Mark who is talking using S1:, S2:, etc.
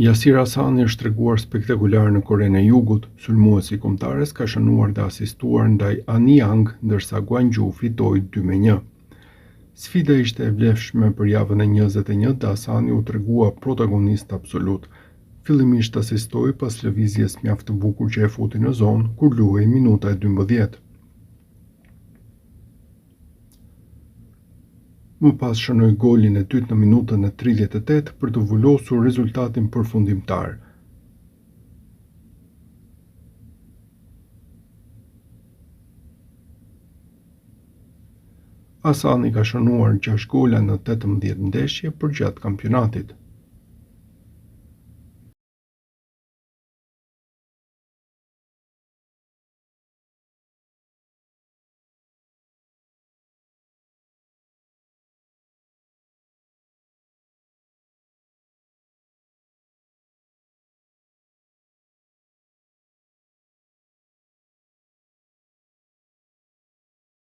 S1: Yasir Hasani është treguar spektakular në Korenë e Jugut, sulmuesi kombëtares ka shënuar dhe asistuar ndaj Anyang, ndërsa Gwangju fitoi 2-1. Sfida ishte e vlefshme për javën e 21 dhe Hasani u tregua protagonist absolut. Fillimisht asistoi pas lëvizjes mjaft të bukur që e futi në zonë kur luhej minuta e 12. Më pas shënoi golin e dytë në minutën e 38 për të vullosur rezultatin përfundimtar. Hasani ka shënuar 6 gola në 18 ndeshje përgjatë kampionatit.